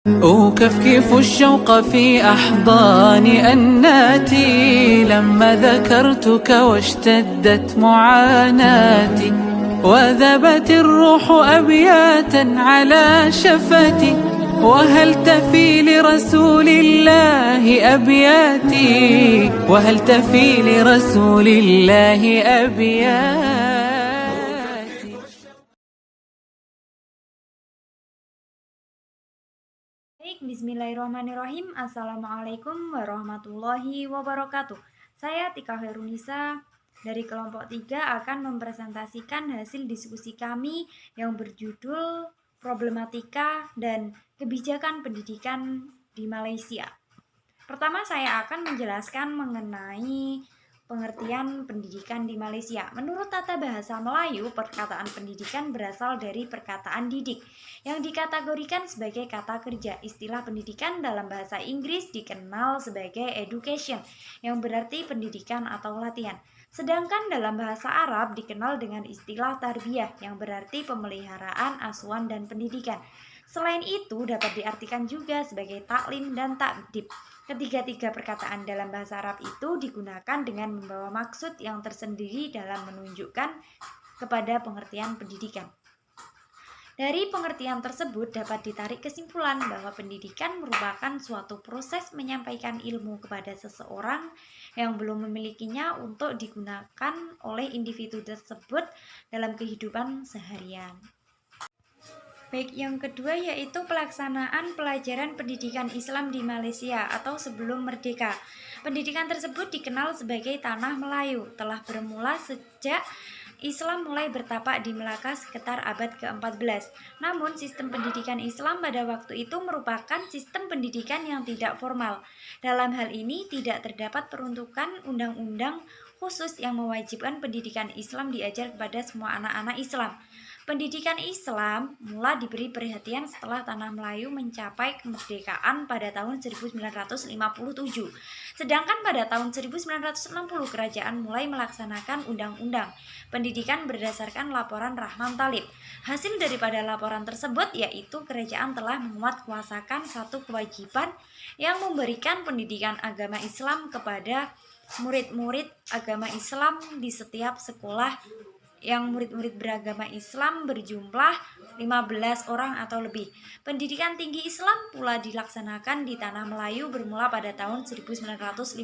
أكفكف الشوق في أحضان أناتي لما ذكرتك واشتدت معاناتي وذبت الروح أبياتا على شفتي وهل تفي لرسول الله أبياتي وهل تفي لرسول الله أبياتي. Bismillahirrahmanirrahim. Assalamualaikum warahmatullahi wabarakatuh. Saya Tika Herunisa dari kelompok 3 akan mempresentasikan hasil diskusi kami yang berjudul Problematika dan Kebijakan Pendidikan di Malaysia. Pertama, saya akan menjelaskan mengenai pengertian pendidikan di Malaysia. Menurut tata bahasa Melayu, perkataan pendidikan berasal dari perkataan didik yang dikategorikan sebagai kata kerja. Istilah pendidikan dalam bahasa Inggris dikenal sebagai education, yang berarti pendidikan atau latihan. Sedangkan dalam bahasa Arab dikenal dengan istilah tarbiyah, yang berarti pemeliharaan, asuhan, dan pendidikan. Selain itu, dapat diartikan juga sebagai taklim dan takdib. Ketiga-tiga perkataan dalam bahasa Arab itu digunakan dengan membawa maksud yang tersendiri dalam menunjukkan kepada pengertian pendidikan. Dari pengertian tersebut dapat ditarik kesimpulan bahwa pendidikan merupakan suatu proses menyampaikan ilmu kepada seseorang yang belum memilikinya untuk digunakan oleh individu tersebut dalam kehidupan seharian. Baik, yang kedua yaitu pelaksanaan pelajaran pendidikan Islam di Malaysia atau sebelum merdeka. Pendidikan tersebut dikenal sebagai Tanah Melayu, telah bermula sejak Islam mulai bertapak di Melaka sekitar abad ke-14. Namun, sistem pendidikan Islam pada waktu itu merupakan sistem pendidikan yang tidak formal. Dalam hal ini, tidak terdapat peruntukan undang-undang khusus yang mewajibkan pendidikan Islam diajar kepada semua anak-anak Islam. Pendidikan Islam mula diberi perhatian setelah Tanah Melayu mencapai kemerdekaan pada tahun 1957. Sedangkan pada tahun 1960 kerajaan mulai melaksanakan undang-undang pendidikan berdasarkan laporan Rahman Talib. Hasil daripada laporan tersebut yaitu kerajaan telah menguatkuasakan satu kewajiban yang memberikan pendidikan agama Islam kepada murid-murid agama Islam di setiap sekolah yang murid-murid beragama Islam berjumlah 15 orang atau lebih. Pendidikan tinggi Islam pula dilaksanakan di Tanah Melayu bermula pada tahun 1955.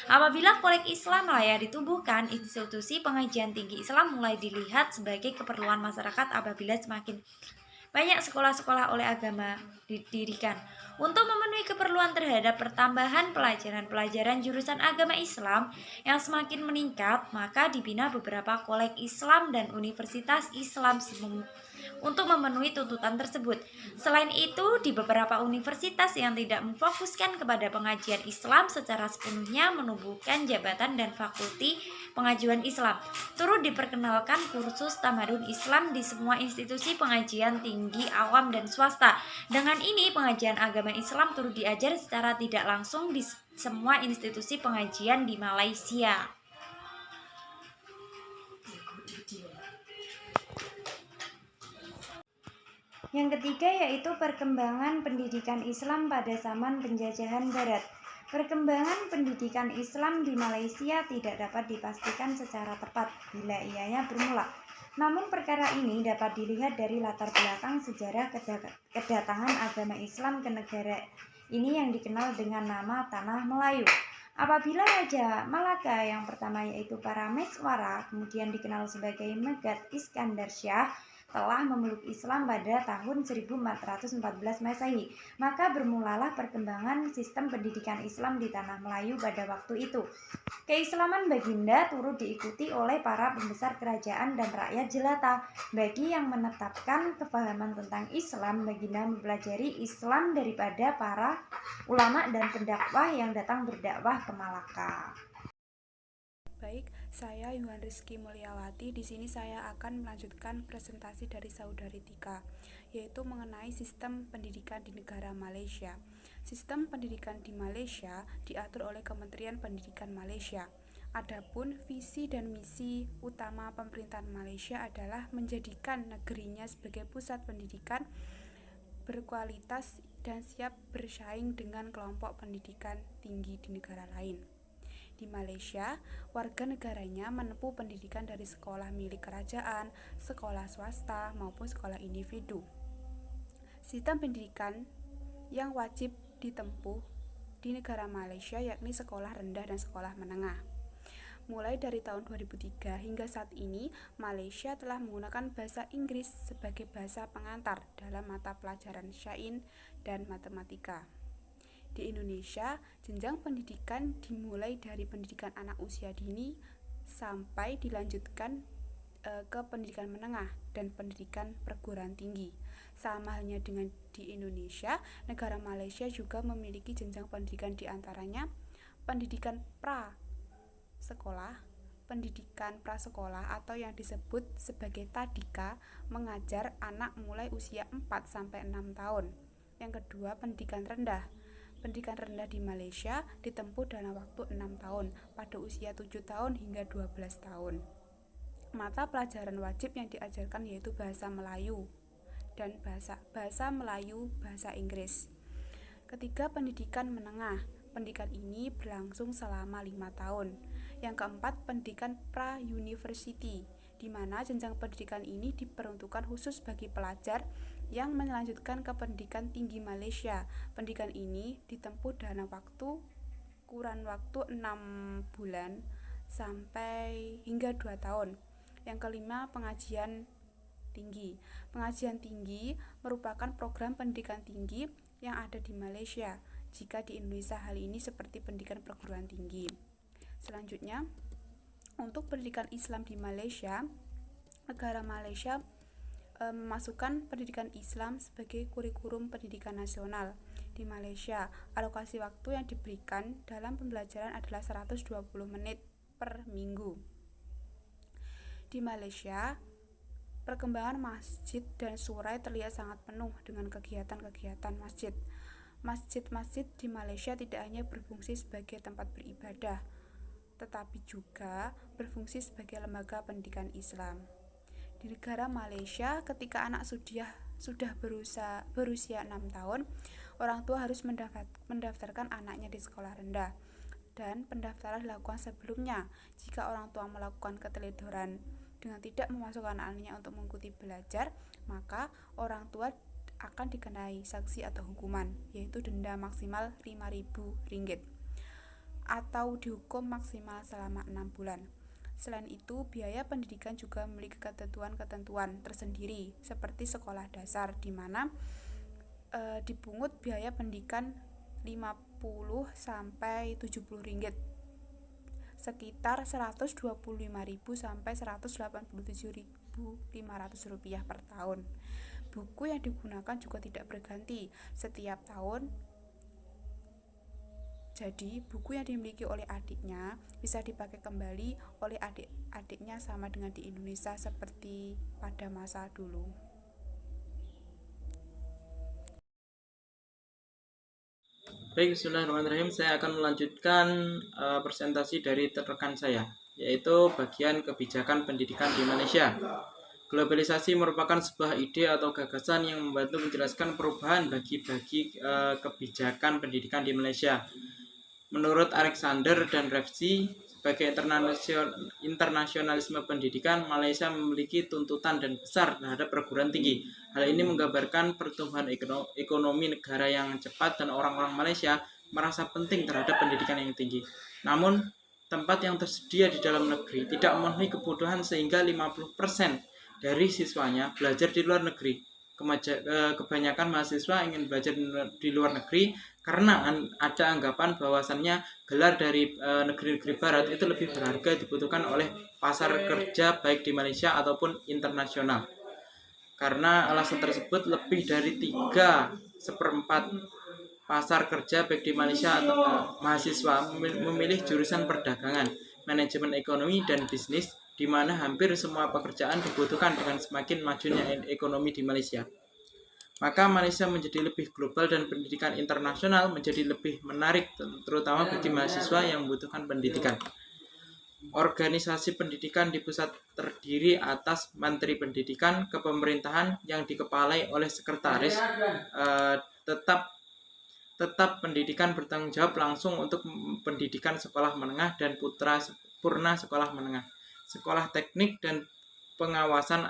Apabila kolek Islam layak ditubuhkan, institusi pengajian tinggi Islam mulai dilihat sebagai keperluan masyarakat apabila semakin banyak sekolah-sekolah oleh agama didirikan. Untuk memenuhi keperluan terhadap pertambahan pelajaran-pelajaran jurusan agama Islam yang semakin meningkat, maka dibina beberapa kolek Islam dan universitas Islam untuk memenuhi tuntutan tersebut. Selain itu, di beberapa universitas yang tidak memfokuskan kepada pengajian Islam secara sepenuhnya menubuhkan jabatan dan fakulti pengajuan Islam. Turut diperkenalkan kursus tamadun Islam di semua institusi pengajian tinggi awam dan swasta. Dengan ini, pengajian agama Islam turut diajar secara tidak langsung di semua institusi pengajian di Malaysia. Yang ketiga yaitu perkembangan pendidikan Islam pada zaman penjajahan Barat. Perkembangan pendidikan Islam di Malaysia tidak dapat dipastikan secara tepat bila ianya bermula. Namun perkara ini dapat dilihat dari latar belakang sejarah kedatangan agama Islam ke negara ini yang dikenal dengan nama Tanah Melayu. Apabila Raja Malaka yang pertama yaitu Parameswara, kemudian dikenal sebagai Megat Iskandar Shah, telah memeluk Islam pada tahun 1414 Masehi, maka bermulalah perkembangan sistem pendidikan Islam di Tanah Melayu pada waktu itu. Keislaman Baginda turut diikuti oleh para pembesar kerajaan dan rakyat jelata. Bagi yang menetapkan kepahaman tentang Islam, Baginda mempelajari Islam daripada para ulama dan pendakwah yang datang berdakwah ke Malaka. Baik, saya Yuhan Rizky Mulyawati. Di sini saya akan melanjutkan presentasi dari saudari Tika, yaitu mengenai sistem pendidikan di negara Malaysia. Sistem pendidikan di Malaysia diatur oleh Kementerian Pendidikan Malaysia. Adapun visi dan misi utama pemerintahan Malaysia adalah menjadikan negerinya sebagai pusat pendidikan berkualitas dan siap bersaing dengan kelompok pendidikan tinggi di negara lain. Di Malaysia, warga negaranya menempuh pendidikan dari sekolah milik kerajaan, sekolah swasta, maupun sekolah individu. Sistem pendidikan yang wajib ditempuh di negara Malaysia yakni sekolah rendah dan sekolah menengah. Mulai dari tahun 2003 hingga saat ini, Malaysia telah menggunakan bahasa Inggris sebagai bahasa pengantar dalam mata pelajaran sains dan matematika. Di Indonesia, jenjang pendidikan dimulai dari pendidikan anak usia dini sampai dilanjutkan ke pendidikan menengah dan pendidikan perguruan tinggi. Sama halnya dengan di Indonesia, negara Malaysia juga memiliki jenjang pendidikan di antaranya pendidikan sekolah, pendidikan prasekolah atau yang disebut sebagai tadika, mengajar anak mulai usia 4-6 tahun. Yang kedua, pendidikan rendah. Pendidikan rendah di Malaysia ditempuh dalam waktu 6 tahun pada usia 7 tahun hingga 12 tahun. Mata pelajaran wajib yang diajarkan yaitu bahasa Melayu dan bahasa Melayu, bahasa Inggris. Ketiga, pendidikan menengah. Pendidikan ini berlangsung selama 5 tahun. Yang keempat, pendidikan pra-university, di mana jenjang pendidikan ini diperuntukkan khusus bagi pelajar yang melanjutkan ke pendidikan tinggi Malaysia. Pendidikan ini ditempuh dalam kurun waktu 6 bulan sampai hingga 2 tahun. Yang kelima, pengajian tinggi. Pengajian tinggi merupakan program pendidikan tinggi yang ada di Malaysia. Jika di Indonesia hal ini seperti pendidikan perguruan tinggi. Selanjutnya, untuk pendidikan Islam di Malaysia, negara Malaysia memasukkan pendidikan Islam sebagai kurikulum pendidikan nasional. Di Malaysia, alokasi waktu yang diberikan dalam pembelajaran adalah 120 menit per minggu. Di Malaysia, perkembangan masjid dan surai terlihat sangat penuh dengan kegiatan-kegiatan masjid. Masjid-masjid di Malaysia tidak hanya berfungsi sebagai tempat beribadah, tetapi juga berfungsi sebagai lembaga pendidikan Islam. Di negara Malaysia, ketika anak sudah berusia 6 tahun, orang tua harus mendaftarkan anaknya di sekolah rendah. Dan pendaftaran dilakukan sebelumnya. Jika orang tua melakukan keteledoran dengan tidak memasukkan anaknya untuk mengikuti belajar, maka orang tua akan dikenai sanksi atau hukuman, yaitu denda maksimal Rp5.000 atau dihukum maksimal selama 6 bulan. Selain itu, biaya pendidikan juga memiliki ketentuan-ketentuan tersendiri, seperti sekolah dasar, di mana dipungut biaya pendidikan Rp50 sampai Rp70, sekitar Rp125.000 sampai Rp187.500 per tahun. Buku yang digunakan juga tidak berganti setiap tahun. Jadi, buku yang dimiliki oleh adiknya bisa dipakai kembali oleh adik-adiknya sama dengan di Indonesia seperti pada masa dulu. Baik, bismillahirrahmanirrahim. Saya akan melanjutkan presentasi dari rekan saya, yaitu bagian kebijakan pendidikan di Malaysia. Globalisasi merupakan sebuah ide atau gagasan yang membantu menjelaskan perubahan bagi kebijakan pendidikan di Malaysia. Menurut Alexander dan Revsi, sebagai internasionalisme pendidikan, Malaysia memiliki tuntutan dan besar terhadap perguruan tinggi. Hal ini menggambarkan pertumbuhan ekonomi negara yang cepat dan orang-orang Malaysia merasa penting terhadap pendidikan yang tinggi. Namun, tempat yang tersedia di dalam negeri tidak memenuhi kebutuhan sehingga 50% dari siswanya belajar di luar negeri. Kebanyakan mahasiswa ingin belajar di luar negeri karena ada anggapan bahwasannya gelar dari negeri-negeri barat itu lebih berharga dibutuhkan oleh pasar kerja baik di Malaysia ataupun internasional. Karena alasan tersebut, lebih dari 3/4 pasar kerja baik di Malaysia atau mahasiswa memilih jurusan perdagangan, manajemen ekonomi, dan bisnis, di mana hampir semua pekerjaan dibutuhkan dengan semakin majunya ekonomi di Malaysia. Maka Malaysia menjadi lebih global dan pendidikan internasional menjadi lebih menarik, terutama bagi mahasiswa yang membutuhkan pendidikan. Organisasi pendidikan di pusat terdiri atas Menteri Pendidikan Kepemerintahan yang dikepalai oleh sekretaris. Tetap pendidikan bertanggung jawab langsung untuk pendidikan sekolah menengah dan purna sekolah menengah, sekolah teknik, dan pengawasan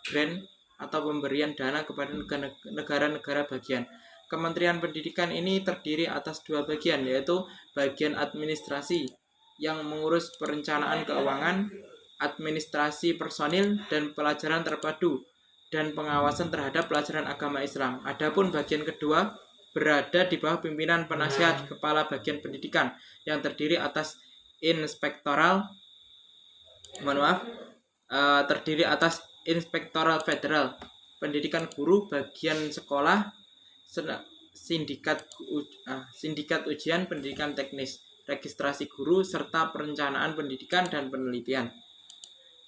grant atau pemberian dana kepada negara-negara bagian. Kementerian Pendidikan ini terdiri atas dua bagian, yaitu bagian administrasi yang mengurus perencanaan keuangan, administrasi personil, dan pelajaran terpadu, dan pengawasan terhadap pelajaran agama Islam. Adapun bagian kedua berada di bawah pimpinan penasihat kepala bagian pendidikan yang terdiri atas Inspektoral Federal Pendidikan Guru, bagian sekolah, sindikat ujian pendidikan teknis, registrasi guru, serta perencanaan pendidikan dan penelitian.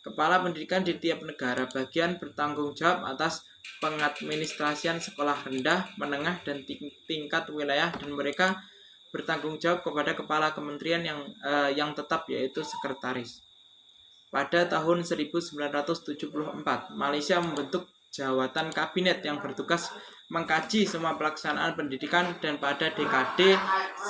Kepala pendidikan di tiap negara bagian bertanggung jawab atas pengadministrasian sekolah rendah, menengah, dan tingkat wilayah, dan mereka bertanggung jawab kepada kepala kementerian yang tetap, yaitu sekretaris. Pada tahun 1974, Malaysia membentuk jawatan kabinet yang bertugas mengkaji semua pelaksanaan pendidikan, dan pada dekade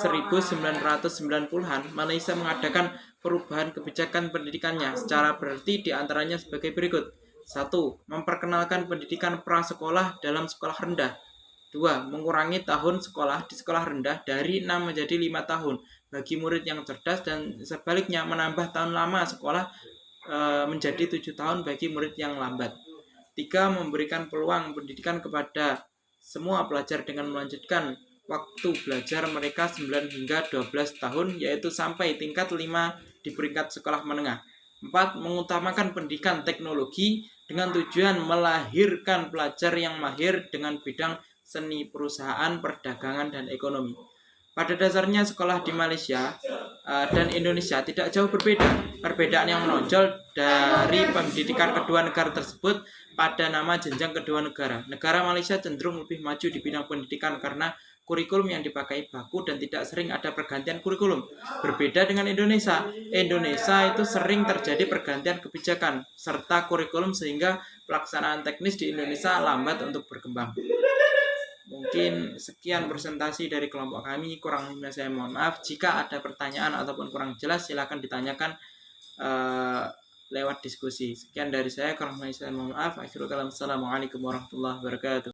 1990-an Malaysia mengadakan perubahan kebijakan pendidikannya secara berarti, diantaranya sebagai berikut. 1. Memperkenalkan pendidikan prasekolah dalam sekolah rendah. 2. Mengurangi tahun sekolah di sekolah rendah dari 6 menjadi 5 tahun bagi murid yang cerdas, dan sebaliknya menambah tahun lama sekolah menjadi 7 tahun bagi murid yang lambat. 3. Memberikan peluang pendidikan kepada semua pelajar dengan melanjutkan waktu belajar mereka 9 hingga 12 tahun, yaitu sampai tingkat 5 di peringkat sekolah menengah. 4. Mengutamakan pendidikan teknologi dengan tujuan melahirkan pelajar yang mahir dengan bidang seni perusahaan, perdagangan, dan ekonomi. Pada dasarnya sekolah di Malaysia dan Indonesia tidak jauh berbeda. Perbedaan yang menonjol dari pendidikan kedua negara tersebut pada nama jenjang kedua negara. Negara Malaysia cenderung lebih maju di bidang pendidikan karena kurikulum yang dipakai baku dan tidak sering ada pergantian kurikulum. Berbeda dengan Indonesia. Indonesia itu sering terjadi pergantian kebijakan serta kurikulum sehingga pelaksanaan teknis di Indonesia lambat untuk berkembang. Mungkin sekian presentasi dari kelompok kami, kurang lebihnya saya mohon maaf. Jika ada pertanyaan ataupun kurang jelas silakan ditanyakan lewat diskusi. Sekian dari saya, kurang lebihnya saya mohon maaf. Akhirul kalam, assalamualaikum warahmatullahi wabarakatuh.